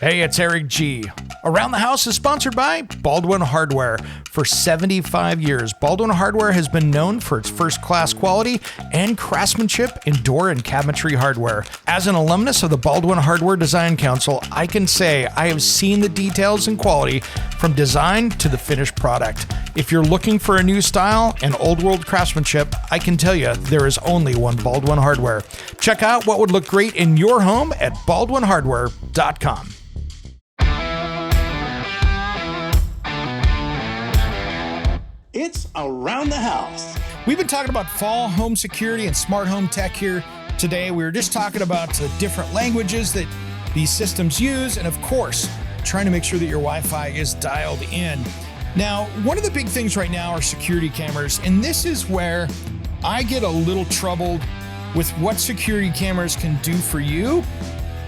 Hey, it's Eric G. Around the House is sponsored by Baldwin Hardware. For 75 years, Baldwin Hardware has been known for its first-class quality and craftsmanship in door and cabinetry hardware. As an alumnus of the Baldwin Hardware Design Council, I can say I have seen the details and quality from design to the finished product. If you're looking for a new style and old-world craftsmanship, I can tell you there is only one Baldwin Hardware. Check out what would look great in your home at baldwinhardware.com. It's Around the House. We've been talking about fall home security and smart home tech here today. We were just talking about the different languages that these systems use, and of course, trying to make sure that your Wi-Fi is dialed in. Now, one of the big things right now are security cameras, and this is where I get a little troubled with what security cameras can do for you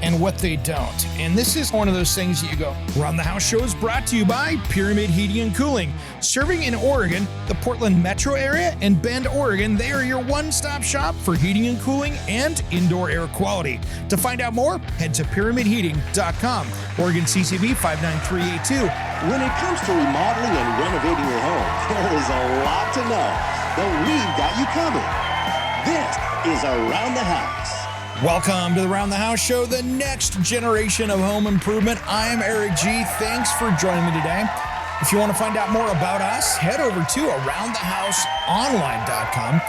and what they don't. And this is one of those things that you go, Around the House show is brought to you by Pyramid Heating and Cooling. Serving in Oregon, the Portland metro area, and Bend, Oregon, they are your one-stop shop for heating and cooling and indoor air quality. To find out more, head to pyramidheating.com. Oregon CCB 59382. When it comes to remodeling and renovating your home, there is a lot to know, but we've got you covered. This is Around the House. Welcome to the Around the House show, the next generation of home improvement. I am Eric G. Thanks for joining me today. If you want to find out more about us, head over to aroundthehouseonline.com.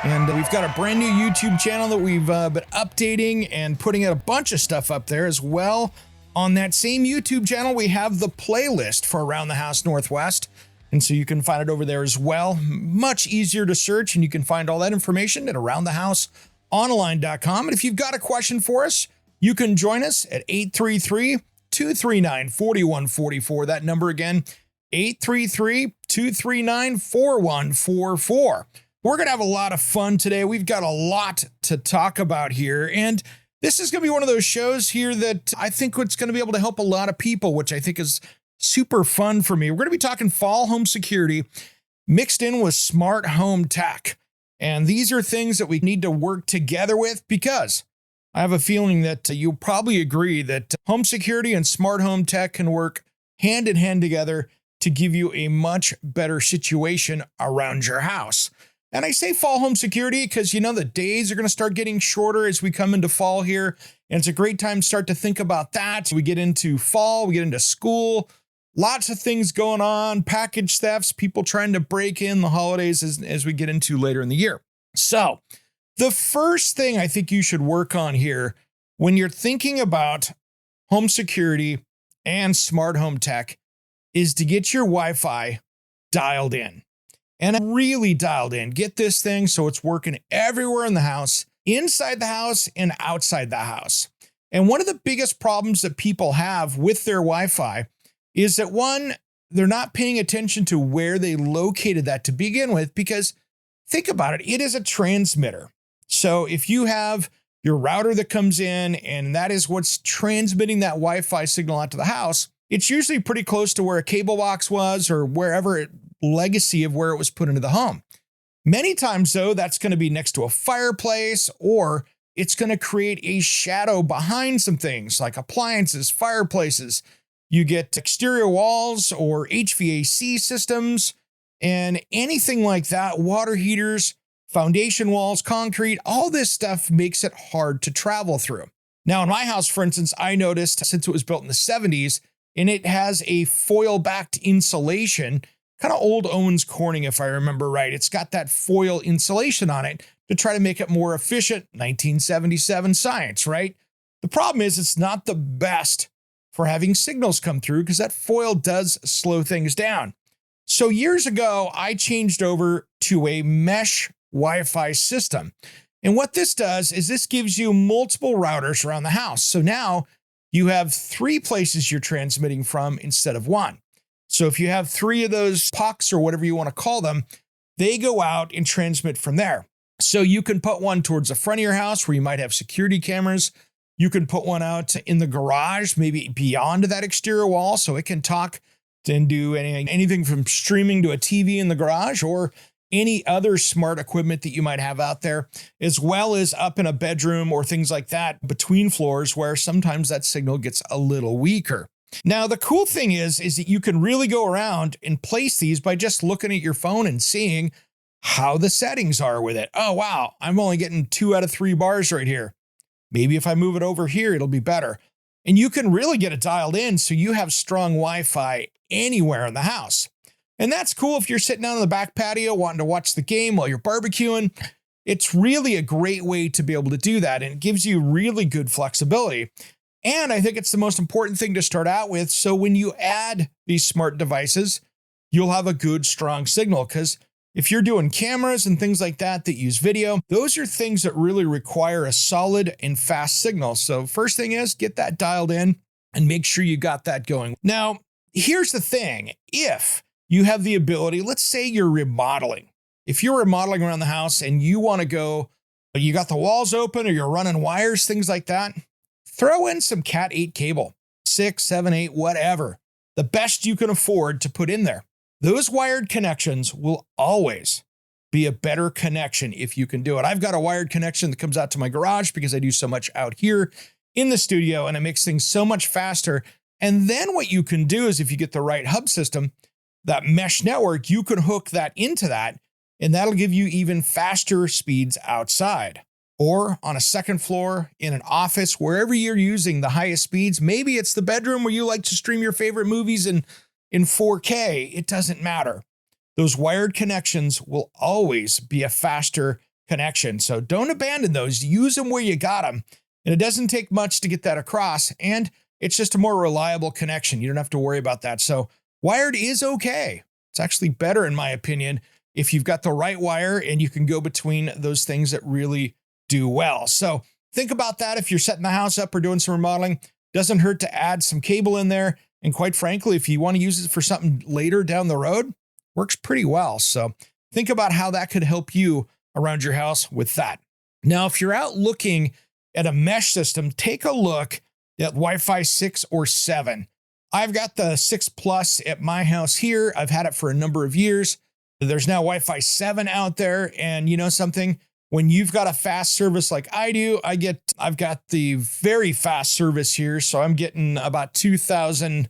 And we've got a brand new YouTube channel that we've been updating and putting out a bunch of stuff up there as well. On that same YouTube channel, we have the playlist for Around the House Northwest. And so you can find it over there as well. Much easier to search, and you can find all that information at aroundthehouseonline.com. And if you've got a question for us, you can join us at 833-239-4144. That number again, 833-239-4144. We're going to have a lot of fun today. We've got a lot to talk about here. And this is going to be one of those shows here that I think it's going to be able to help a lot of people, which I think is super fun for me. We're going to be talking fall home security mixed in with smart home tech. And these are things that we need to work together with, because I have a feeling that you'll probably agree that home security and smart home tech can work hand in hand together to give you a much better situation around your house. And I say fall home security because, you know, the days are going to start getting shorter as we come into fall here. And it's a great time to start to think about that. We get into fall, we get into school, lots of things going on, package thefts, people trying to break in the holidays as we get into later in the year. So the first thing I think you should work on here when you're thinking about home security and smart home tech is to get your Wi-Fi dialed in. And really dialed in. Get this thing so it's working everywhere in the house, inside the house and outside the house. And one of the biggest problems that people have with their Wi-Fi is that, one, they're not paying attention to where they located that to begin with, because think about it, it is a transmitter. So if you have your router that comes in and that is what's transmitting that Wi-Fi signal out to the house, it's usually pretty close to where a cable box was or wherever legacy of where it was put into the home. Many times, though, that's going to be next to a fireplace, or it's going to create a shadow behind some things like appliances, fireplaces. You get exterior walls or HVAC systems and anything like that, water heaters, foundation walls, concrete, all this stuff makes it hard to travel through. Now, in my house, for instance, I noticed, since it was built in the 70s and it has a foil-backed insulation, kind of old Owens Corning, if I remember right. It's got that foil insulation on it to try to make it more efficient. 1977 science, right? The problem is it's not the best for having signals come through because that foil does slow things down. So years ago, I changed over to a mesh Wi-Fi system. And what this does is this gives you multiple routers around the house. So now you have 3 places you're transmitting from instead of 1. So if you have 3 of those pucks or whatever you want to call them, they go out and transmit from there. So you can put one towards the front of your house where you might have security cameras. You can put one out in the garage, maybe beyond that exterior wall, so it can talk and do anything from streaming to a TV in the garage. Or any other smart equipment that you might have out there, as well as up in a bedroom or things like that between floors where sometimes that signal gets a little weaker. Now, the cool thing is that you can really go around and place these by just looking at your phone and seeing how the settings are with it. Oh, wow, I'm only getting 2 out of 3 bars right here. Maybe if I move it over here, it'll be better. And you can really get it dialed in so you have strong Wi-Fi anywhere in the house. And that's cool if you're sitting out on the back patio wanting to watch the game while you're barbecuing. It's really a great way to be able to do that, and it gives you really good flexibility. And I think it's the most important thing to start out with. So when you add these smart devices, you'll have a good, strong signal, because if you're doing cameras and things like that that use video, those are things that really require a solid and fast signal. So first thing is get that dialed in and make sure you got that going. Now, here's the thing. If you have the ability, let's say you're remodeling. If you're remodeling around the house and you want to go, you got the walls open or you're running wires, things like that, throw in some Cat 8 cable, 6, 7, 8, whatever, the best you can afford to put in there. Those wired connections will always be a better connection if you can do it. I've got a wired connection that comes out to my garage because I do so much out here in the studio, and it makes things so much faster. And then what you can do is if you get the right hub system, that mesh network, you can hook that into that, and that'll give you even faster speeds outside or on a second floor in an office, wherever you're using the highest speeds. Maybe it's the bedroom where you like to stream your favorite movies in 4K. It doesn't matter. Those wired connections will always be a faster connection. So don't abandon those. Use them where you got them. And it doesn't take much to get that across. And it's just a more reliable connection. You don't have to worry about that. So wired is okay. It's actually better, in my opinion, if you've got the right wire and you can go between those things that really do well. So think about that if you're setting the house up or doing some remodeling. Doesn't hurt to add some cable in there. And quite frankly, if you want to use it for something later down the road, works pretty well. So think about how that could help you around your house with that. Now, if you're out looking at a mesh system, take a look at Wi-Fi 6 or 7. I've got the 6 Plus at my house here. I've had it for a number of years. There's now Wi-Fi 7 out there. And you know something? When you've got a fast service like I do, I've got the very fast service here. So I'm getting about 2,000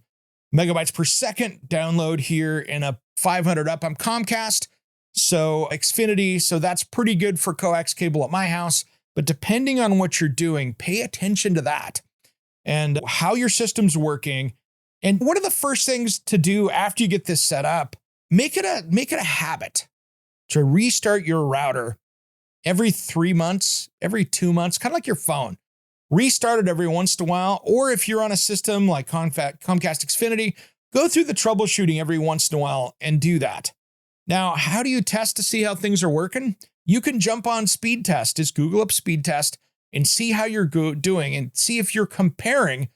megabytes per second download here and a 500 up. I'm Comcast, so Xfinity. So that's pretty good for coax cable at my house. But depending on what you're doing, pay attention to that and how your system's working. And one of the first things to do after you get this set up, make it a habit to restart your router every 3 months, every 2 months, kind of like your phone. Restart it every once in a while. Or if you're on a system like Comcast Xfinity, go through the troubleshooting every once in a while and do that. Now, how do you test to see how things are working? You can jump on speed test. Just Google up speed test and see how you're doing and see if you're comparing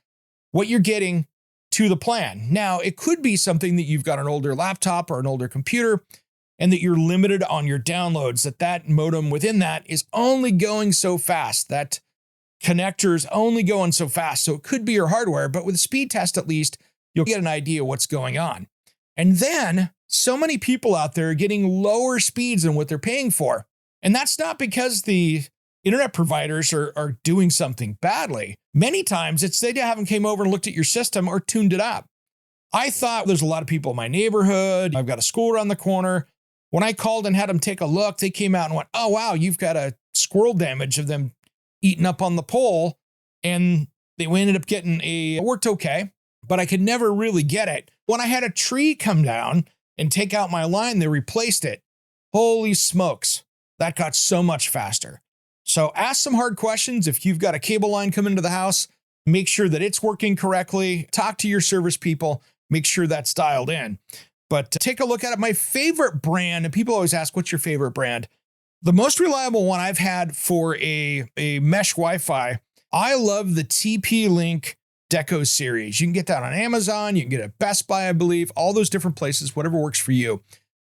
what you're getting to the plan. Now, it could be something that you've got an older laptop or an older computer and that you're limited on your downloads, that modem within that is only going so fast. That connector is only going so fast. So it could be your hardware, but with a speed test, at least you'll get an idea what's going on. And then so many people out there are getting lower speeds than what they're paying for. And that's not because the internet providers are doing something badly. Many times it's they haven't came over and looked at your system or tuned it up. I thought there's a lot of people in my neighborhood. I've got a school around the corner. When I called and had them take a look, they came out and went, oh, wow, you've got a squirrel damage of them eating up on the pole. And they ended up getting it worked okay, but I could never really get it. When I had a tree come down and take out my line, they replaced it. Holy smokes, that got so much faster. So ask some hard questions. If you've got a cable line come into the house, make sure that it's working correctly. Talk to your service people, make sure that's dialed in. But take a look at it. My favorite brand, and people always ask, what's your favorite brand? The most reliable one I've had for a mesh Wi-Fi, I love the TP-Link Deco series. You can get that on Amazon. You can get it at Best Buy, I believe, all those different places, whatever works for you.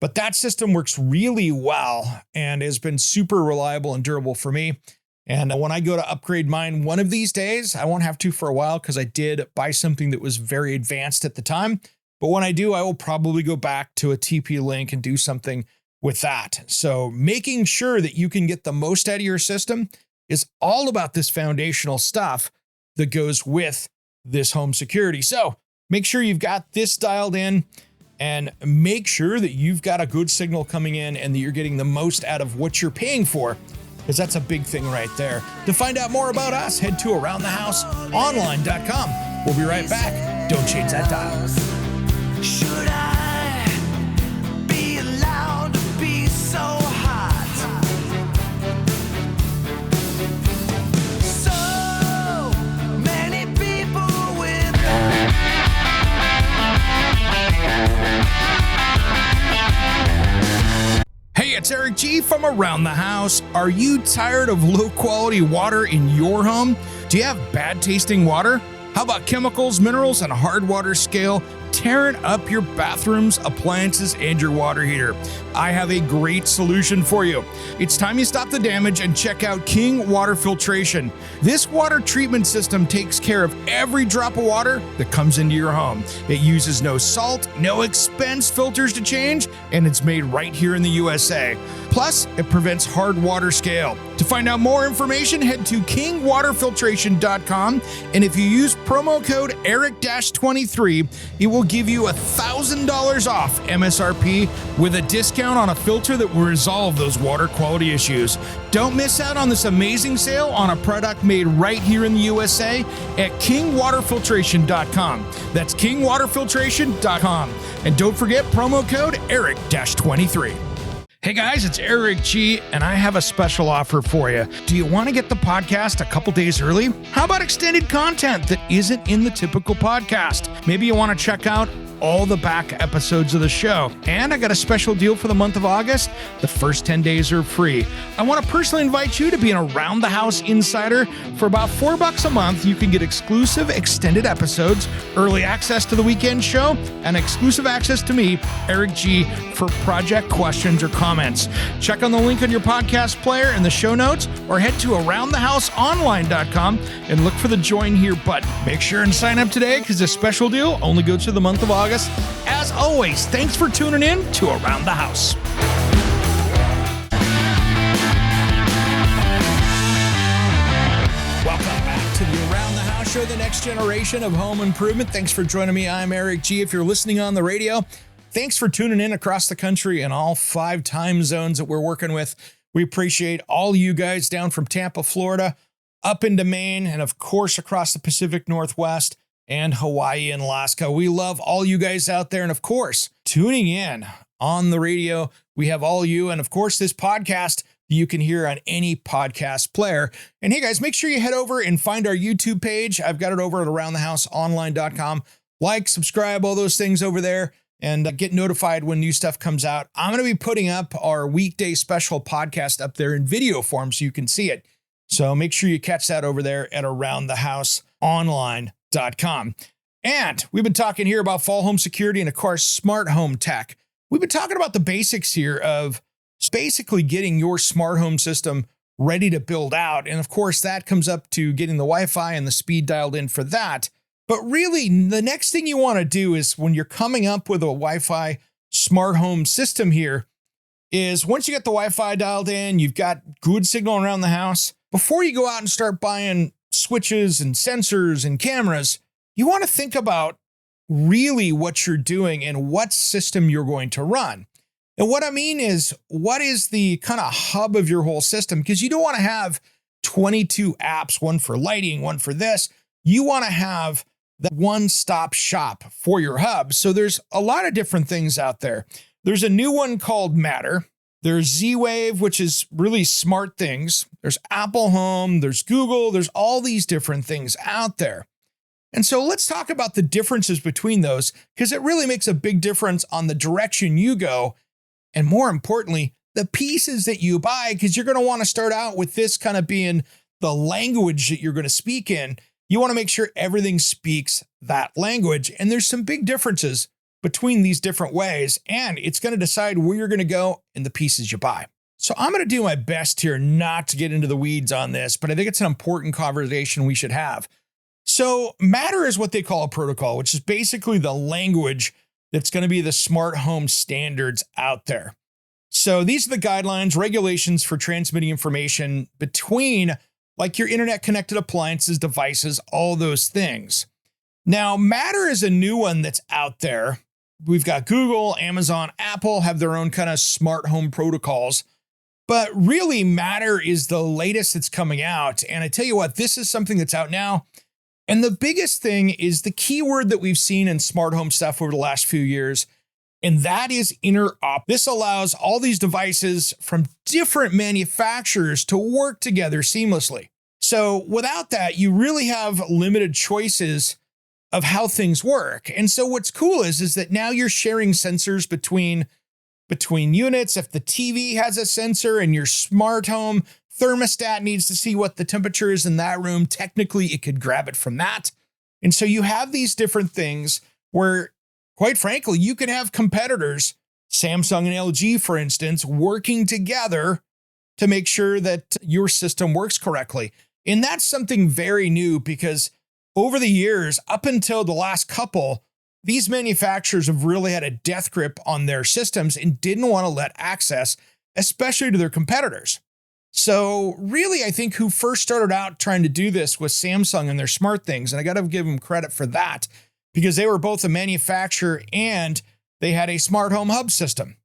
But that system works really well and has been super reliable and durable for me. And when I go to upgrade mine one of these days, I won't have to for a while because I did buy something that was very advanced at the time. But when I do, I will probably go back to a TP-Link and do something with that. So making sure that you can get the most out of your system is all about this foundational stuff that goes with this home security. So make sure you've got this dialed in and make sure that you've got a good signal coming in and that you're getting the most out of what you're paying for, because that's a big thing right there. To find out more about us, head to aroundthehouseonline.com. We'll be right back. Don't change that dial. Should I be allowed to be so hot? So many people with Hey, it's Eric G from Around the House. Are you tired of low quality water in your home? Do you have bad tasting water? How about chemicals, minerals, and hard water scale tearing up your bathrooms, appliances, and your water heater? I have a great solution for you. It's time you stop the damage and check out King Water Filtration. This water treatment system takes care of every drop of water that comes into your home. It uses no salt, no expense filters to change, and it's made right here in the USA. Plus, it prevents hard water scale. To find out more information, head to kingwaterfiltration.com, and if you use promo code ERIC-23, it will give you $1,000 off MSRP with a discount on a filter that will resolve those water quality issues. Don't miss out on this amazing sale on a product made right here in the USA at kingwaterfiltration.com. That's kingwaterfiltration.com. And don't forget promo code ERIC-23. Hey guys, it's Eric G, and I have a special offer for you. Do you want to get the podcast a couple days early? How about extended content that isn't in the typical podcast? Maybe you want to check out all the back episodes of the show. And I got a special deal for the month of August. The first 10 days are free. I want to personally invite you to be an Around the House insider. For about $4 a month, you can get exclusive extended episodes, early access to the weekend show, and exclusive access to me, Eric G, for project questions or comments. Check on the link on your podcast player in the show notes, or head to aroundthehouseonline.com and look for the join here button. Make sure and sign up today, because this special deal only goes through the month of August. As always, thanks for tuning in to Around the House. Welcome back to the Around the House show, the next generation of home improvement. Thanks for joining me. I'm Eric G. If you're listening on the radio, thanks for tuning in across the country in all 5 time zones that we're working with. We appreciate all you guys down from Tampa, Florida, up into Maine, and of course across the Pacific Northwest and Hawaii and Alaska. We love all you guys out there. And of course, tuning in on the radio, we have all you. And of course, this podcast you can hear on any podcast player. And hey guys, make sure you head over and find our YouTube page. I've got it over at aroundthehouseonline.com. Like, subscribe, all those things over there, and get notified when new stuff comes out. I'm going to be putting up our weekday special podcast up there in video form so you can see it. So make sure you catch that over there at aroundthehouseonline.com. And we've been talking here about fall home security and of course, smart home tech. We've been talking about the basics here of basically getting your smart home system ready to build out. And of course, that comes up to getting the Wi-Fi and the speed dialed in for that. But really, the next thing you want to do is when you're coming up with a Wi-Fi smart home system here is once you get the Wi-Fi dialed in, you've got good signal around the house. Before you go out and start buying switches and sensors and cameras, you want to think about really what you're doing and what system you're going to run. And what I mean is, what is the kind of hub of your whole system? Because you don't want to have 22 apps, one for lighting, one for this. You want to have the one-stop shop for your hub. So there's a lot of different things out there. There's a new one called Matter. There's Z-Wave, which is really smart things. There's Apple Home, there's Google, there's all these different things out there. And so let's talk about the differences between those, because it really makes a big difference on the direction you go. And more importantly, the pieces that you buy, because you're going to want to start out with this kind of being the language that you're going to speak in. You want to make sure everything speaks that language. And there's some big differences between these different ways, and it's going to decide where you're going to go in the pieces you buy. So I'm going to do my best here not to get into the weeds on this, but I think it's an important conversation we should have. So Matter is what they call a protocol, which is basically the language that's going to be the smart home standards out there. So these are the guidelines, regulations for transmitting information between like your internet connected appliances, devices, all those things. Now, Matter is a new one that's out there. We've got Google, Amazon, Apple have their own kind of smart home protocols. But really, Matter is the latest that's coming out. And I tell you what, this is something that's out now. And the biggest thing is the keyword that we've seen in smart home stuff over the last few years, and that is interop. This allows all these devices from different manufacturers to work together seamlessly. So without that, you really have limited choices of how things work. And so what's cool is that now you're sharing sensors between units. If the TV has a sensor and your smart home thermostat needs to see what the temperature is in that room, technically it could grab it from that. And so you have these different things where, quite frankly, you can have competitors, Samsung and LG, for instance, working together to make sure that your system works correctly. And that's something very new because over the years, up until the last couple, these manufacturers have really had a death grip on their systems and didn't want to let access, especially to their competitors. So really, I think who first started out trying to do this was Samsung and their smart things. And I got to give them credit for that because they were both a manufacturer and they had a smart home hub system.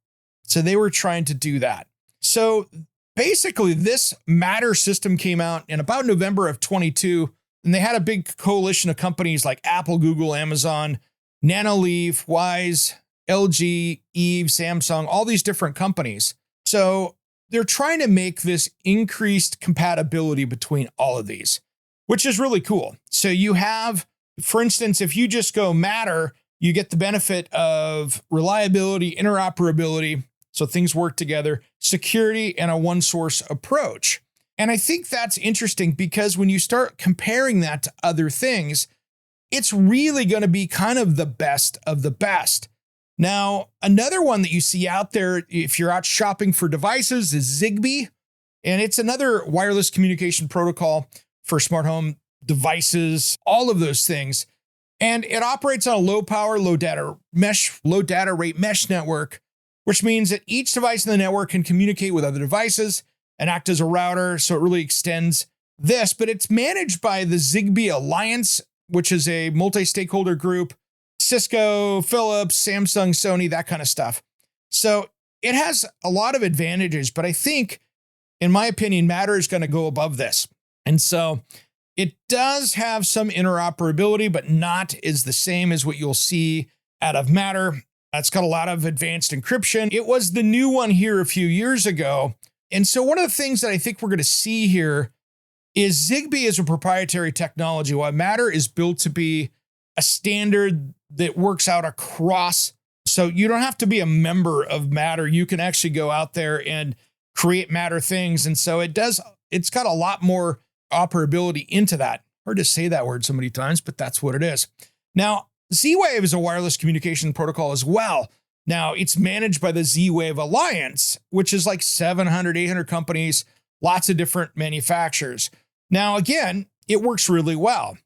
So they were trying to do that. So basically, this Matter system came out in about November of 22, and they had a big coalition of companies like Apple, Google, Amazon, Nanoleaf, Wise, LG, Eve, Samsung, all these different companies. So they're trying to make this increased compatibility between all of these, which is really cool. So you have, for instance, if you just go Matter, you get the benefit of reliability, interoperability, so things work together, security, and a one source approach. And I think that's interesting because when you start comparing that to other things, it's really going to be kind of the best of the best. Now, another one that you see out there, if you're out shopping for devices, is Zigbee. And it's another wireless communication protocol for smart home devices, all of those things. And it operates on a low power, low data rate mesh network, which means that each device in the network can communicate with other devices and act as a router. So it really extends this, but it's managed by the Zigbee Alliance, which is a multi-stakeholder group, Cisco, Philips, Samsung, Sony, that kind of stuff. So it has a lot of advantages, but I think, in my opinion, Matter is going to go above this. And so it does have some interoperability, but not is the same as what you'll see out of Matter. It's got a lot of advanced encryption. It was the new one here a few years ago. And so one of the things that I think we're going to see here is Zigbee is a proprietary technology, while Matter is built to be a standard that works out across. So you don't have to be a member of Matter. You can actually go out there and create Matter things. And so it's got a lot more operability into that. Hard to say that word so many times, but that's what it is. Now, Z-Wave is a wireless communication protocol as well. Now, it's managed by the Z-Wave Alliance, which is like 700, 800 companies, lots of different manufacturers. Now, again, it works really well.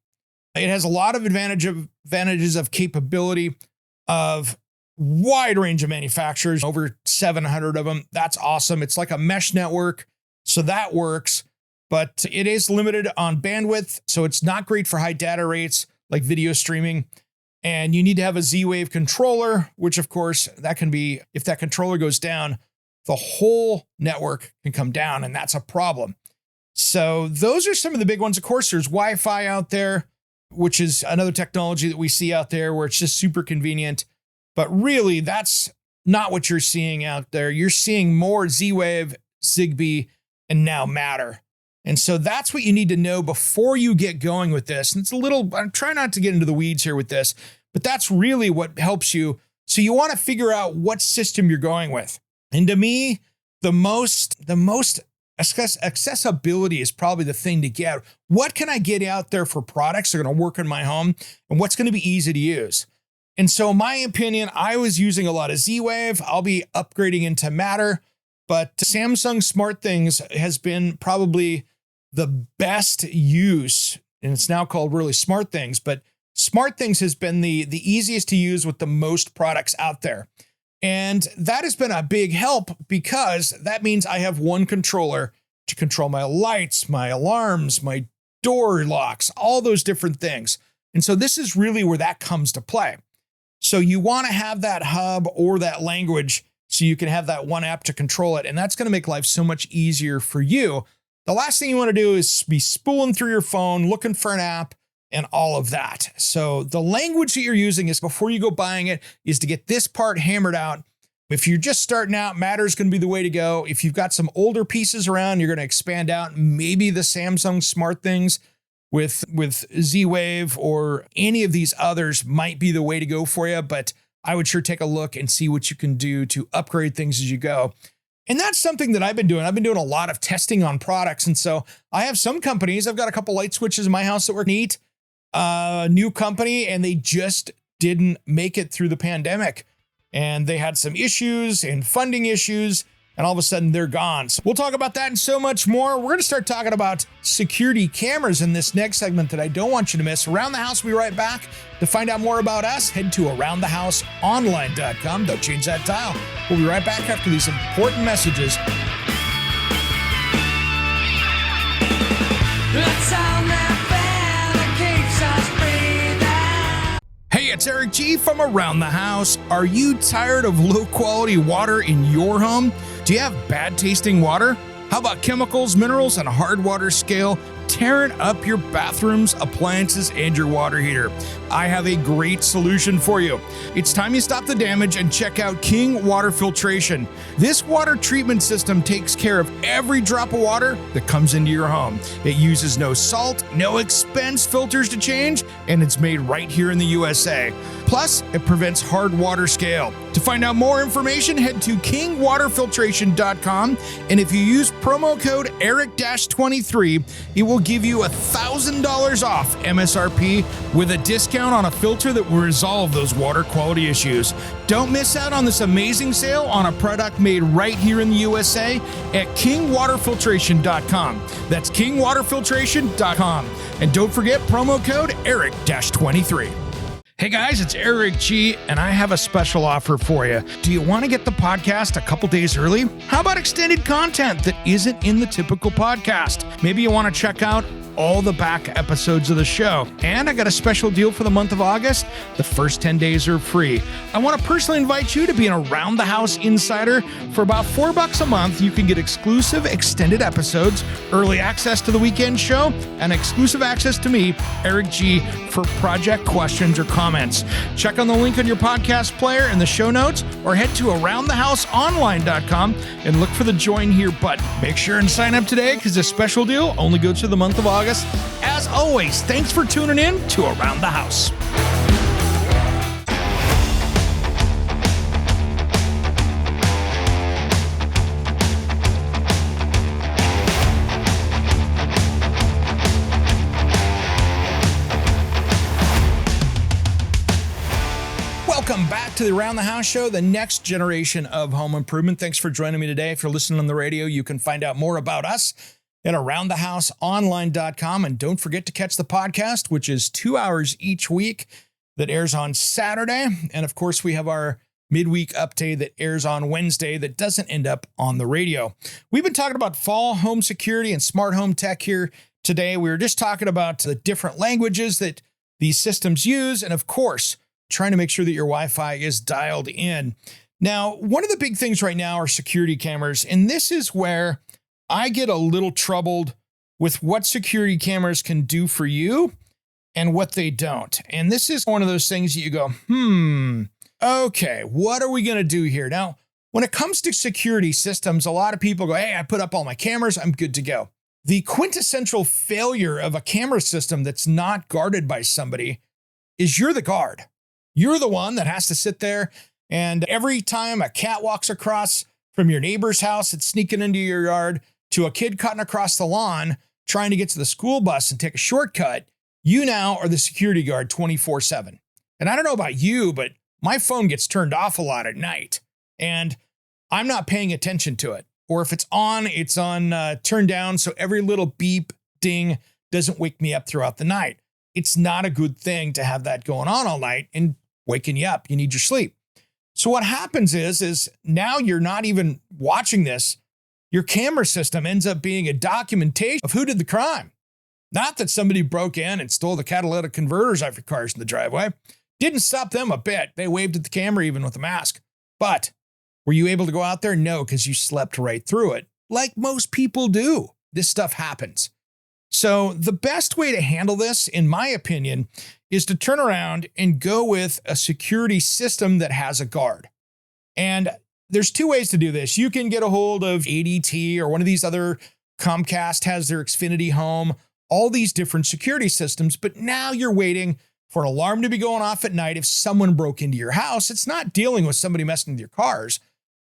It has a lot of advantages of capability of wide range of manufacturers, over 700 of them. That's awesome. It's like a mesh network, so that works, but it is limited on bandwidth, so it's not great for high data rates like video streaming. And you need to have a Z-Wave controller, which of course that can be, if that controller goes down, the whole network can come down, and that's a problem. So those are some of the big ones. Of course, there's Wi-Fi out there, which is another technology that we see out there where it's just super convenient. But really, that's not what you're seeing out there. You're seeing more Z-Wave, Zigbee, and now Matter. And so that's what you need to know before you get going with this. And it's a little, I'm trying not to get into the weeds here with this, but that's really what helps you. So you want to figure out what system you're going with. And to me, the most accessibility is probably the thing to get. What can I get out there for products that are going to work in my home, and what's going to be easy to use? And so in my opinion, I was using a lot of Z-Wave. I'll be upgrading into Matter, but Samsung SmartThings has been probably the best use, and it's now called really SmartThings, but SmartThings has been the easiest to use with the most products out there. And that has been a big help because that means I have one controller to control my lights, my alarms, my door locks, all those different things. And so this is really where that comes to play. So you want to have that hub or that language so you can have that one app to control it. And that's going to make life so much easier for you. The last thing you want to do is be spooling through your phone, looking for an app and all of that. So the language that you're using is before you go buying it is to get this part hammered out. If you're just starting out, Matter is going to be the way to go. If you've got some older pieces around, you're going to expand out. Maybe the Samsung smart things with Z-Wave or any of these others might be the way to go for you. But I would sure take a look and see what you can do to upgrade things as you go. And that's something that I've been doing. I've been doing a lot of testing on products. And so I have some companies, I've got a couple light switches in my house that were neat, new company, and they just didn't make it through the pandemic. And they had some issues and funding issues, and all of a sudden they're gone. So we'll talk about that and so much more. We're going to start talking about security cameras in this next segment that I don't want you to miss. Around the House, we'll be right back. To find out more about us, head to aroundthehouseonline.com. Don't change that dial. We'll be right back after these important messages. Let's sound that fan that keeps us breathing. Hey, it's Eric G from Around the House. Are you tired of low quality water in your home? Do you have bad tasting water? How about chemicals, minerals, and hard water scale tearing up your bathrooms, appliances, and your water heater? I have a great solution for you. It's time you stop the damage and check out King Water Filtration. This water treatment system takes care of every drop of water that comes into your home. It uses no salt, no expense filters to change, and it's made right here in the USA. Plus, it prevents hard water scale. To find out more information, head to kingwaterfiltration.com. And if you use promo code ERIC-23, it will give you $1,000 off MSRP with a discount on a filter that will resolve those water quality issues. Don't miss out on this amazing sale on a product made right here in the USA at kingwaterfiltration.com. That's kingwaterfiltration.com. And don't forget promo code ERIC-23. Hey guys, it's Eric G, and I have a special offer for you. Do you want to get the podcast a couple days early? How about extended content that isn't in the typical podcast? Maybe you want to check out all the back episodes of the show. And I got a special deal for the month of August. The first 10 days are free. I want to personally invite you to be an Around the House insider. For about $4 a month, you can get exclusive extended episodes, early access to the weekend show, and exclusive access to me, Eric G, for project questions or comments. Check on the link on your podcast player in the show notes, or head to aroundthehouseonline.com and look for the join here button. Make sure and sign up today because this special deal only goes through the month of August. As always, thanks for tuning in to Around the House. Welcome back to the Around the House show, the next generation of home improvement. Thanks for joining me today. If you're listening on the radio, you can find out more about us at aroundthehouseonline.com. And don't forget to catch the podcast, which is 2 hours each week that airs on Saturday. And of course, we have our midweek update that airs on Wednesday that doesn't end up on the radio. We've been talking about fall home security and smart home tech here today. We were just talking about the different languages that these systems use. And of course, trying to make sure that your Wi-Fi is dialed in. Now, one of the big things right now are security cameras. And this is where I get a little troubled with what security cameras can do for you and what they don't. And this is one of those things that you go, okay, what are we going to do here? Now, when it comes to security systems, a lot of people go, hey, I put up all my cameras, I'm good to go. The quintessential failure of a camera system that's not guarded by somebody is you're the guard. You're the one that has to sit there, and every time a cat walks across from your neighbor's house, it's sneaking into your yard, to a kid cutting across the lawn, trying to get to the school bus and take a shortcut, you now are the security guard 24/7. And I don't know about you, but my phone gets turned off a lot at night, and I'm not paying attention to it. Or if it's on turned down, so every little beep, ding doesn't wake me up throughout the night. It's not a good thing to have that going on all night and waking you up. You need your sleep. So what happens is now you're not even watching this. Your camera system ends up being a documentation of who did the crime. Not that somebody broke in and stole the catalytic converters off your cars in the driveway. Didn't stop them a bit. They waved at the camera even with a mask. But were you able to go out there? No, because you slept right through it. Like most people do. This stuff happens. So the best way to handle this, in my opinion, is to turn around and go with a security system that has a guard. And there's two ways to do this. You can get a hold of ADT or one of these other, Comcast has their Xfinity Home, all these different security systems. But now you're waiting for an alarm to be going off at night if someone broke into your house. It's not dealing with somebody messing with your cars,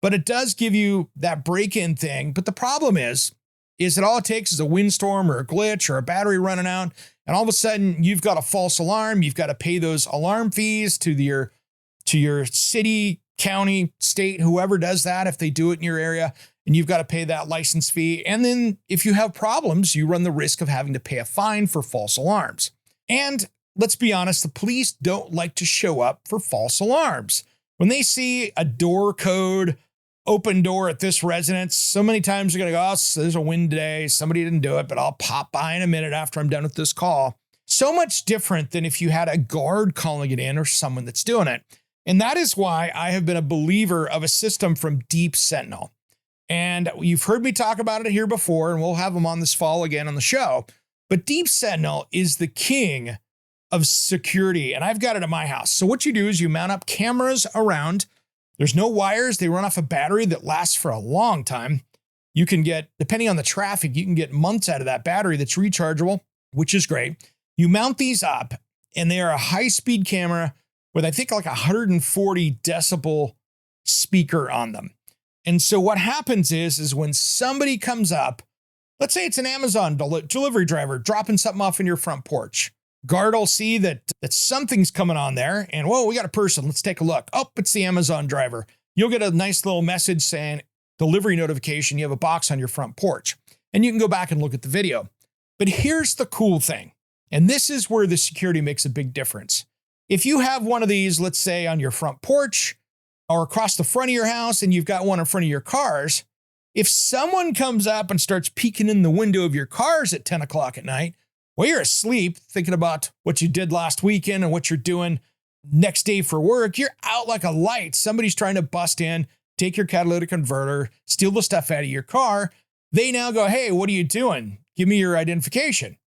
but it does give you that break-in thing. But the problem is that all it takes is a windstorm or a glitch or a battery running out, and all of a sudden you've got a false alarm. You've got to pay those alarm fees to your city, county, state, whoever does that, if they do it in your area, and you've got to pay that license fee. And then if you have problems, you run the risk of having to pay a fine for false alarms. And let's be honest, the police don't like to show up for false alarms. When they see a door code, open door at this residence, so many times they're going to go, oh, there's a wind today. Somebody didn't do it, but I'll pop by in a minute after I'm done with this call. So much different than if you had a guard calling it in or someone that's doing it. And that is why I have been a believer of a system from Deep Sentinel. And you've heard me talk about it here before, and we'll have them on this fall again on the show. But Deep Sentinel is the king of security, and I've got it at my house. So what you do is you mount up cameras around. There's no wires. They run off a battery that lasts for a long time. You can get, depending on the traffic, you can get months out of that battery that's rechargeable, which is great. You mount these up, and they are a high-speed camera with, I think, like 140 decibel speaker on them. And so what happens is when somebody comes up, let's say it's an Amazon delivery driver dropping something off in your front porch. Guard will see that something's coming on there, and whoa, we got a person. Let's take a look. Oh, it's the Amazon driver. You'll get a nice little message saying, delivery notification, you have a box on your front porch. And you can go back and look at the video. But here's the cool thing, and this is where the security makes a big difference. If you have one of these, let's say on your front porch or across the front of your house, and you've got one in front of your cars, if someone comes up and starts peeking in the window of your cars at 10 o'clock at night, well, you're asleep thinking about what you did last weekend and what you're doing next day for work. You're out like a light. Somebody's trying to bust in, take your catalytic converter, steal the stuff out of your car. They now go, hey, what are you doing? Give me your identification.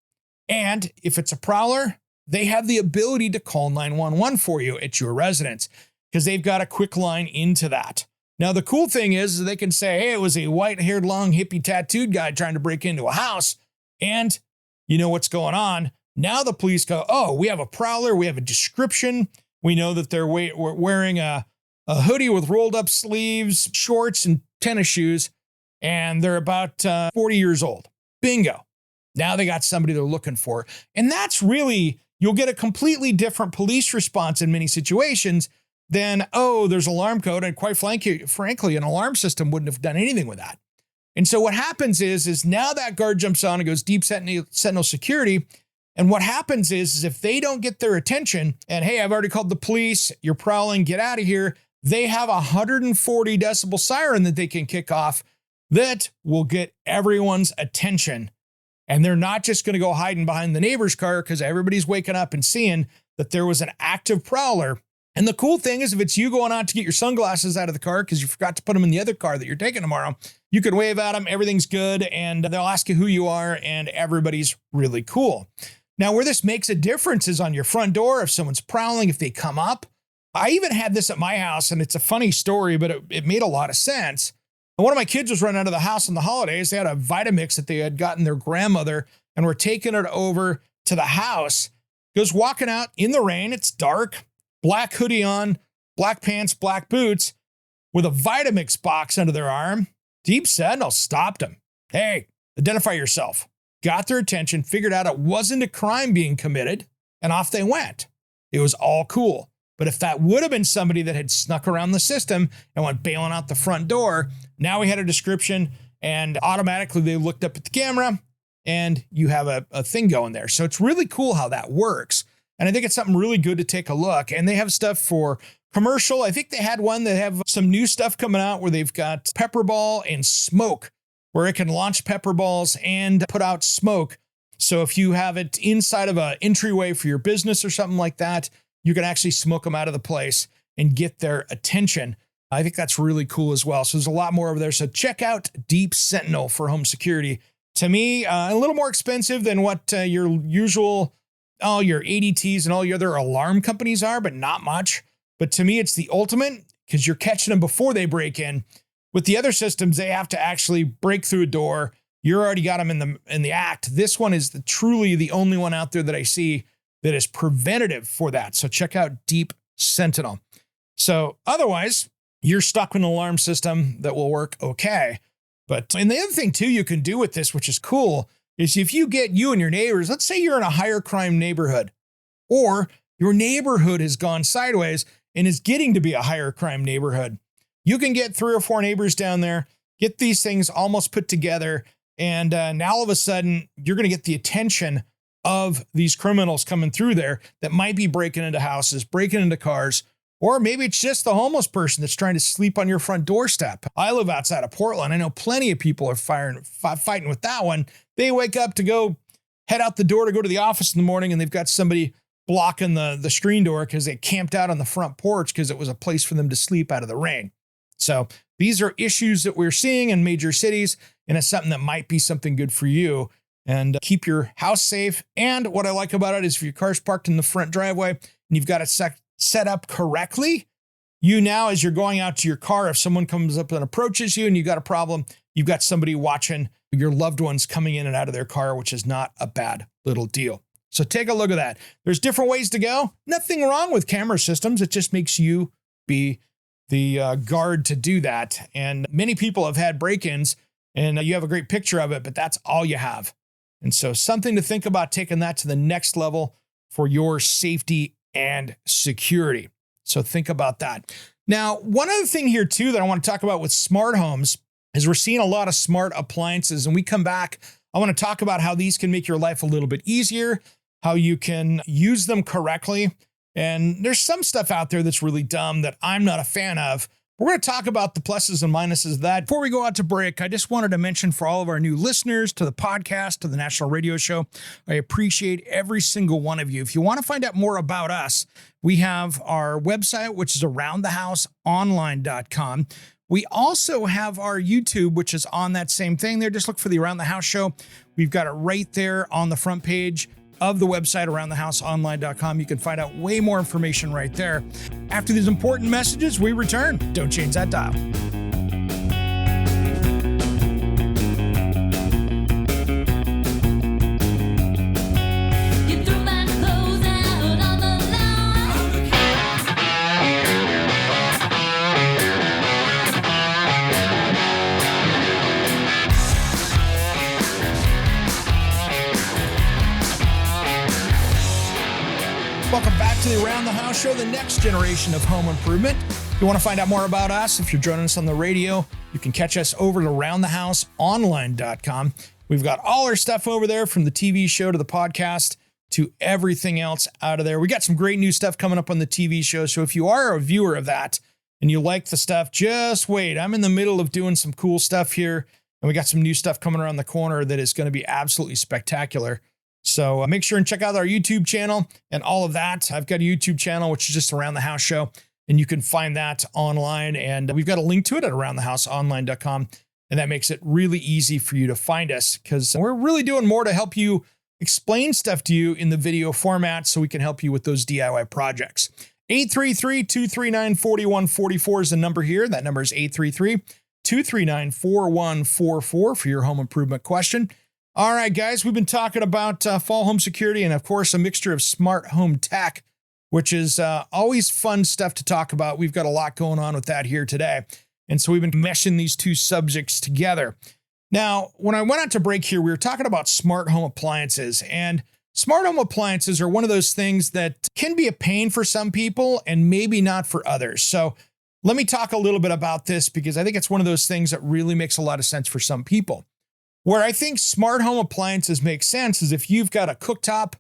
And if it's a prowler, they have the ability to call 911 for you at your residence because they've got a quick line into that. Now, the cool thing is they can say, hey, it was a white-haired, long, hippie tattooed guy trying to break into a house, and you know what's going on. Now the police go, oh, we have a prowler. We have a description. We know that they're wearing a hoodie with rolled up sleeves, shorts, and tennis shoes, and they're about 40 years old. Bingo. Now they got somebody they're looking for. And that's really, you'll get a completely different police response in many situations than, oh, there's alarm code. And quite frankly, an alarm system wouldn't have done anything with that. And so what happens is now that guard jumps on and goes Deep Sentinel security. And what happens is if they don't get their attention and, hey, I've already called the police, you're prowling, get out of here. They have a 140 decibel siren that they can kick off that will get everyone's attention. And they're not just going to go hiding behind the neighbor's car because everybody's waking up and seeing that there was an active prowler. And the cool thing is if it's you going out to get your sunglasses out of the car because you forgot to put them in the other car that you're taking tomorrow, you can wave at them, everything's good, and they'll ask you who you are, and everybody's really cool. Now, where this makes a difference is on your front door. If someone's prowling, if they come up. I even had this at my house, and it's a funny story, but it made a lot of sense. And one of my kids was running out of the house on the holidays. They had a Vitamix that they had gotten their grandmother and were taking it over to the house. Goes walking out in the rain. It's dark, black hoodie on, black pants, black boots with a Vitamix box under their arm. Deep Sentinel stopped him. Hey, identify yourself. Got their attention, figured out it wasn't a crime being committed, and off they went. It was all cool. But if that would have been somebody that had snuck around the system and went bailing out the front door, now we had a description and automatically they looked up at the camera and you have a thing going there. So it's really cool how that works. And I think it's something really good to take a look. And they have stuff for commercial. I think they had one that have some new stuff coming out where they've got pepper ball and smoke, where it can launch pepper balls and put out smoke. So if you have it inside of an entryway for your business or something like that, you can actually smoke them out of the place and get their attention. I think that's really cool as well. So there's a lot more over there. So check out Deep Sentinel for home security. To me, a little more expensive than what your usual, all your ADTs and all your other alarm companies are, but not much. But to me, it's the ultimate because you're catching them before they break in. With the other systems, they have to actually break through a door. You already got them in the act. This one is truly the only one out there that I see that is preventative for that. So check out Deep Sentinel. So otherwise, you're stuck with an alarm system that will work okay. And the other thing too you can do with this, which is cool, is if you get you and your neighbors, let's say you're in a higher crime neighborhood, or your neighborhood has gone sideways and is getting to be a higher crime neighborhood. You can get 3 or 4 neighbors down there, get these things almost put together, and now all of a sudden you're going to get the attention of these criminals coming through there that might be breaking into houses, breaking into cars, or maybe it's just the homeless person that's trying to sleep on your front doorstep. I live outside of Portland. I know plenty of people are fighting with that one. They wake up to go head out the door to go to the office in the morning, and they've got somebody blocking the screen door because they camped out on the front porch because it was a place for them to sleep out of the rain. So these are issues that we're seeing in major cities, and it's something that might be something good for you. And keep your house safe. And what I like about it is if your car's parked in the front driveway and you've got it set up correctly, you now, as you're going out to your car, if someone comes up and approaches you and you got a problem, you've got somebody watching your loved ones coming in and out of their car, which is not a bad little deal. So take a look at that. There's different ways to go. Nothing wrong with camera systems. It just makes you be the guard to do that. And many people have had break-ins and you have a great picture of it, but that's all you have. And so something to think about, taking that to the next level for your safety and security. So think about that. Now, one other thing here too that I want to talk about with smart homes is we're seeing a lot of smart appliances, and we come back, I want to talk about how these can make your life a little bit easier, how you can use them correctly. And there's some stuff out there that's really dumb that I'm not a fan of. We're going to talk about the pluses and minuses of that. Before we go out to break, I just wanted to mention for all of our new listeners to the podcast, to the national radio show, I appreciate every single one of you. If you want to find out more about us, we have our website, which is aroundthehouseonline.com. We also have our YouTube, which is on that same thing there. Just look for the Around the House show. We've got it right there on the front page of the website, aroundthehouseonline.com. You can find out way more information right there. After these important messages, we return. Don't change that dial. You threw my clothes out on the lawn. Welcome back to the Around the House show, the next generation of home improvement. If you want to find out more about us, if you're joining us on the radio, you can catch us over at aroundthehouseonline.com. We've got all our stuff over there, from the TV show to the podcast to everything else out of there. We got some great new stuff coming up on the TV show. So if you are a viewer of that and you like the stuff, just wait. I'm in the middle of doing some cool stuff here, and we got some new stuff coming around the corner that is going to be absolutely spectacular. So make sure and check out our YouTube channel and all of that. I've got a YouTube channel, which is just Around the House Show, and you can find that online. And we've got a link to it at aroundthehouseonline.com. And that makes it really easy for you to find us, because we're really doing more to help you explain stuff to you in the video format so we can help you with those DIY projects. 833-239-4144 is the number here. That number is 833-239-4144 for your home improvement question. All right, guys, we've been talking about fall home security and, of course, a mixture of smart home tech, which is always fun stuff to talk about. We've got a lot going on with that here today. And so we've been meshing these two subjects together. Now, when I went out to break here, we were talking about smart home appliances. And smart home appliances are one of those things that can be a pain for some people and maybe not for others. So let me talk a little bit about this, because I think it's one of those things that really makes a lot of sense for some people. Where I think smart home appliances make sense is if you've got a cooktop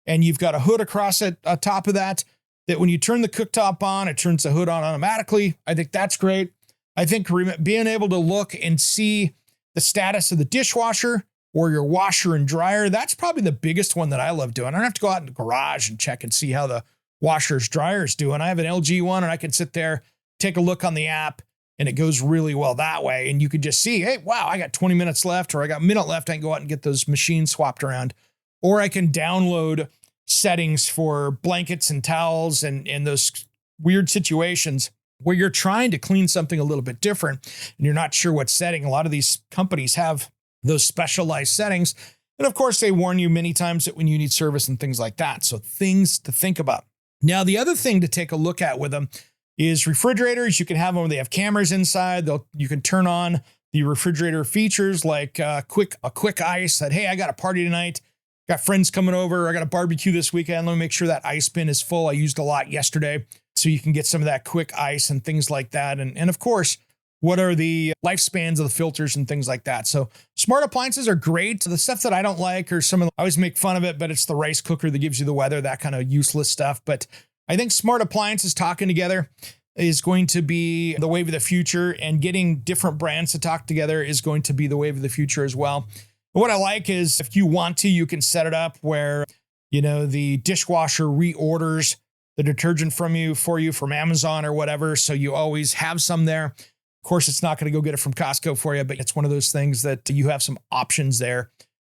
and you've got a hood across it, top of that, that when you turn the cooktop on, it turns the hood on automatically. I think that's great. I think being able to look and see the status of the dishwasher or your washer and dryer, that's probably the biggest one that I love doing. I don't have to go out in the garage and check and see how the washer's dryer's doing. I have an LG one and I can sit there, take a look on the app, and it goes really well that way. And you could just see, hey, wow, I got 20 minutes left, or I got a minute left. I can go out and get those machines swapped around. Or I can download settings for blankets and towels and those weird situations where you're trying to clean something a little bit different and you're not sure what setting. A lot of these companies have those specialized settings. And of course, they warn you many times that when you need service and things like that. So things to think about. Now, the other thing to take a look at with them is refrigerators. You can have them where they have cameras inside. You can turn on the refrigerator features like a quick ice that, hey, I got a party tonight. Got friends coming over. I got a barbecue this weekend. Let me make sure that ice bin is full. I used a lot yesterday. So you can get some of that quick ice and things like that. And of course, what are the lifespans of the filters and things like that? So smart appliances are great. The stuff that I don't like or I always make fun of it, but it's the rice cooker that gives you the weather, that kind of useless stuff. But I think smart appliances talking together is going to be the wave of the future, and getting different brands to talk together is going to be the wave of the future as well. What I like is if you want to, you can set it up where, the dishwasher reorders the detergent for you from Amazon or whatever. So you always have some there. Of course, it's not going to go get it from Costco for you, but it's one of those things that you have some options there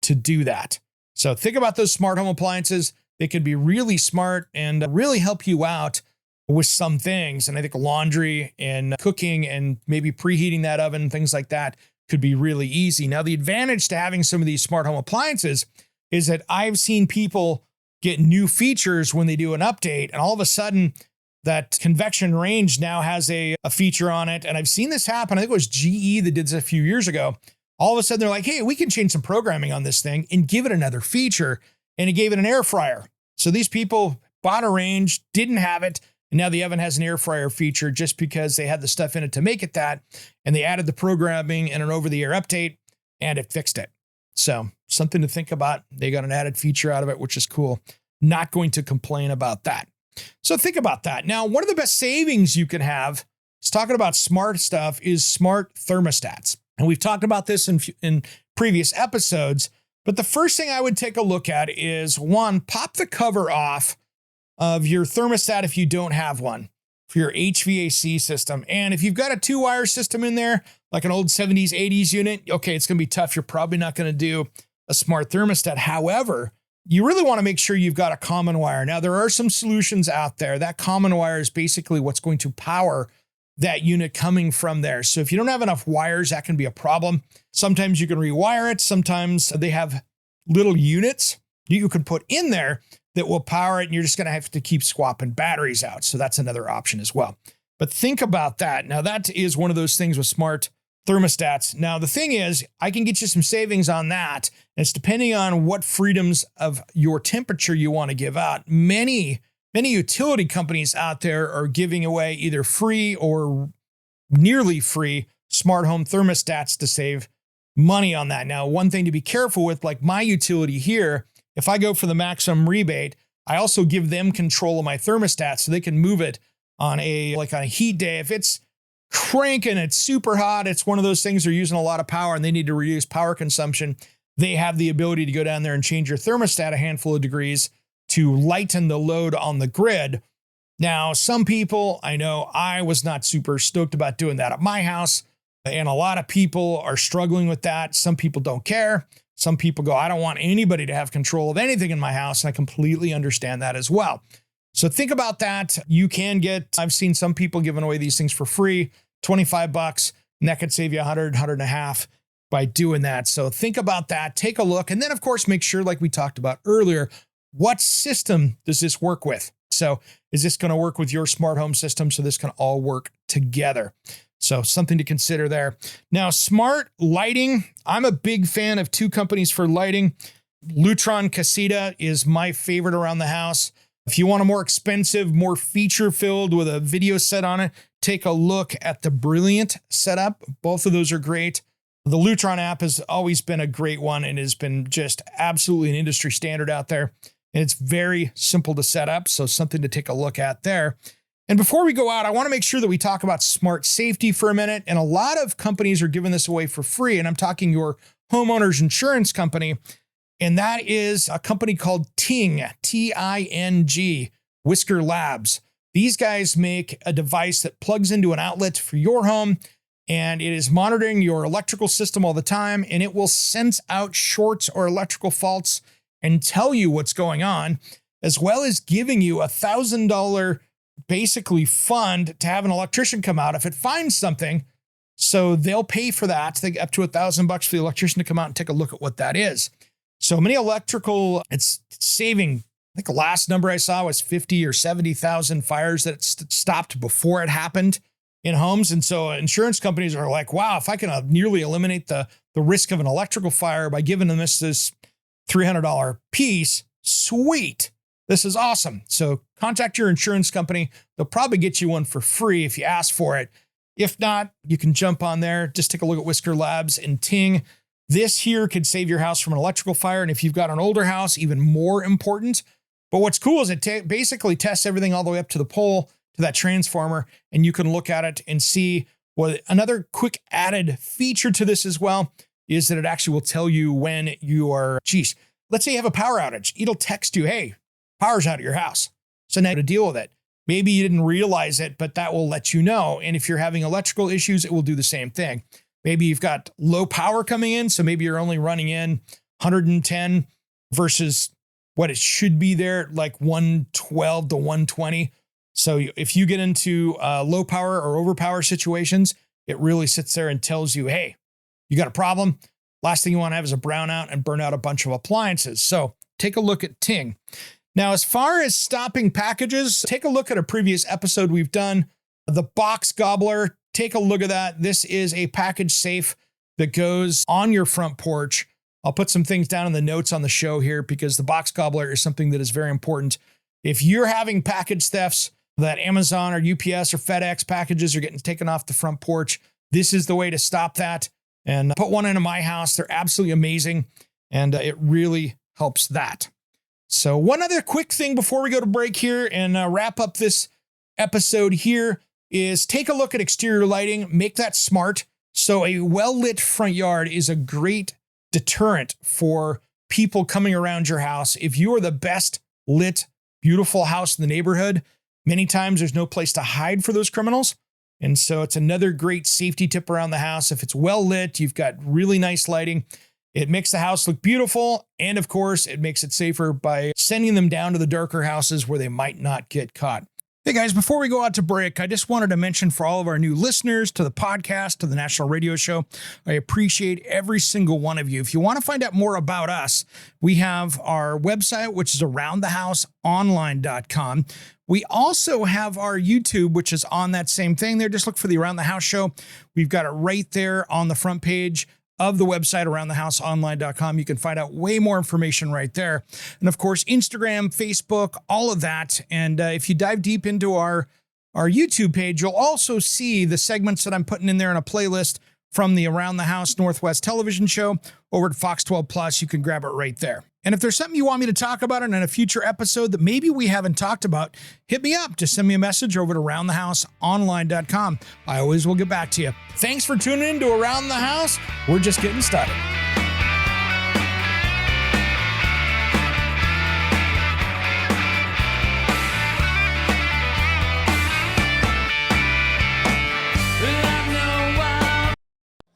to do that. So think about those smart home appliances. They can be really smart and really help you out with some things. And I think laundry and cooking and maybe preheating that oven, things like that, could be really easy. Now, the advantage to having some of these smart home appliances is that I've seen people get new features when they do an update, and all of a sudden that convection range now has a feature on it. And I've seen this happen. I think it was GE that did this a few years ago. All of a sudden they're like, hey, we can change some programming on this thing and give it another feature. And it gave it an air fryer. So these people bought a range, didn't have it, and now the oven has an air fryer feature just because they had the stuff in it to make it that. And they added the programming and an over-the-air update, and it fixed it. So something to think about. They got an added feature out of it, which is cool. Not going to complain about that. So think about that. Now, one of the best savings you can have, is talking about smart stuff, is smart thermostats. And we've talked about this in previous episodes. But the first thing I would take a look at is, one, pop the cover off of your thermostat if you don't have one for your HVAC system. And if you've got a 2-wire system in there, like an old 70s, 80s unit, okay, it's going to be tough. You're probably not going to do a smart thermostat. However, you really want to make sure you've got a common wire. Now, there are some solutions out there. That common wire is basically what's going to power that unit coming from there. So if you don't have enough wires, that can be a problem. Sometimes you can rewire it. Sometimes they have little units you can put in there that will power it, and you're just going to have to keep swapping batteries out. So that's another option as well. But think about that. Now, that is one of those things with smart thermostats. Now, the thing is, I can get you some savings on that. And it's depending on what freedoms of your temperature you want to give out. Many utility companies out there are giving away either free or nearly free smart home thermostats to save money on that. Now, one thing to be careful with, like my utility here, if I go for the maximum rebate, I also give them control of my thermostat so they can move it on a heat day. If it's cranking, it's super hot, it's one of those things they're using a lot of power and they need to reduce power consumption, they have the ability to go down there and change your thermostat a handful of degrees to lighten the load on the grid. Now, some people, I know I was not super stoked about doing that at my house, and a lot of people are struggling with that. Some people don't care. Some people go, I don't want anybody to have control of anything in my house. And I completely understand that as well. So think about that. You can I've seen some people giving away these things for free, $25, and that could save you $100 by doing that. So think about that. Take a look. And then, of course, make sure, like we talked about earlier, what system does this work with? So is this going to work with your smart home system? So this can all work together. So something to consider there. Now, smart lighting. I'm a big fan of 2 companies for lighting. Lutron Casita is my favorite around the house. If you want a more expensive, more feature-filled with a video set on it, take a look at the Brilliant setup. Both of those are great. The Lutron app has always been a great one and has been just absolutely an industry standard out there. and it's very simple to set up. So something to take a look at there. And before we go out, I want to make sure that we talk about smart safety for a minute. And a lot of companies are giving this away for free. And I'm talking your homeowner's insurance company. And that is a company called Ting, Ting, Whisker Labs. These guys make a device that plugs into an outlet for your home, and it is monitoring your electrical system all the time, and it will sense out shorts or electrical faults and tell you what's going on, as well as giving you $1,000 basically fund to have an electrician come out if it finds something. So they'll pay for that. They get up to $1,000 for the electrician to come out and take a look at what that is. So many electrical, it's saving, I think the last number I saw was 50 or 70,000 fires that stopped before it happened in homes. And so insurance companies are like, wow, if I can nearly eliminate the risk of an electrical fire by giving them this $300 piece, sweet. This is awesome. So contact your insurance company. They'll probably get you one for free if you ask for it. If not, you can jump on there. Just take a look at Whisker Labs and Ting. This here could save your house from an electrical fire. And if you've got an older house, even more important. But what's cool is it basically tests everything all the way up to the pole, to that transformer, and you can look at it and see what another quick added feature to this as well is that it actually will tell you when you are, let's say you have a power outage. It'll text you, hey, power's out at your house. So now to deal with it. Maybe you didn't realize it, but that will let you know. And if you're having electrical issues, it will do the same thing. Maybe you've got low power coming in. So maybe you're only running in 110 versus what it should be there, like 112 to 120. So if you get into low power or overpower situations, it really sits there and tells you, hey, you got a problem. Last thing you want to have is a brownout and burn out a bunch of appliances. So take a look at Ting. Now, as far as stopping packages, take a look at a previous episode we've done, the box gobbler. Take a look at that. This is a package safe that goes on your front porch. I'll put some things down in the notes on the show here because the box gobbler is something that is very important. If you're having package thefts, that Amazon or UPS or FedEx packages are getting taken off the front porch, this is the way to stop that. And put one into my house. They're absolutely amazing. And it really helps that. So one other quick thing before we go to break here and wrap up this episode here is take a look at exterior lighting, make that smart. So a well-lit front yard is a great deterrent for people coming around your house. If you are the best lit, beautiful house in the neighborhood, many times there's no place to hide for those criminals. And so it's another great safety tip around the house. If it's well lit, you've got really nice lighting. It makes the house look beautiful. And of course, it makes it safer by sending them down to the darker houses where they might not get caught. Hey guys, before we go out to break, I just wanted to mention for all of our new listeners to the podcast, to the national radio show, I appreciate every single one of you. If you want to find out more about us, we have our website, which is aroundthehouseonline.com. We also have our YouTube, which is on that same thing there. Just look for the Around the House show. We've got it right there on the front page of the website, aroundthehouseonline.com. You can find out way more information right there. And of course, Instagram, Facebook, all of that. And if you dive deep into our YouTube page, you'll also see the segments that I'm putting in there in a playlist from the Around the House Northwest television show over at Fox 12 Plus. You can grab it right there. And if there's something you want me to talk about in a future episode that maybe we haven't talked about, hit me up. Just send me a message over to aroundthehouseonline.com. I always will get back to you. Thanks for tuning in to Around the House. We're just getting started.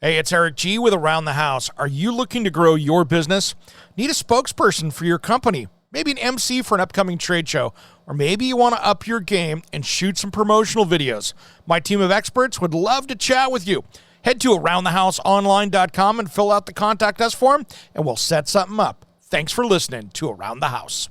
Hey, it's Eric G. with Around the House. Are you looking to grow your business? Need a spokesperson for your company? Maybe an MC for an upcoming trade show? Or maybe you want to up your game and shoot some promotional videos? My team of experts would love to chat with you. Head to aroundthehouseonline.com and fill out the Contact Us form, and we'll set something up. Thanks for listening to Around the House.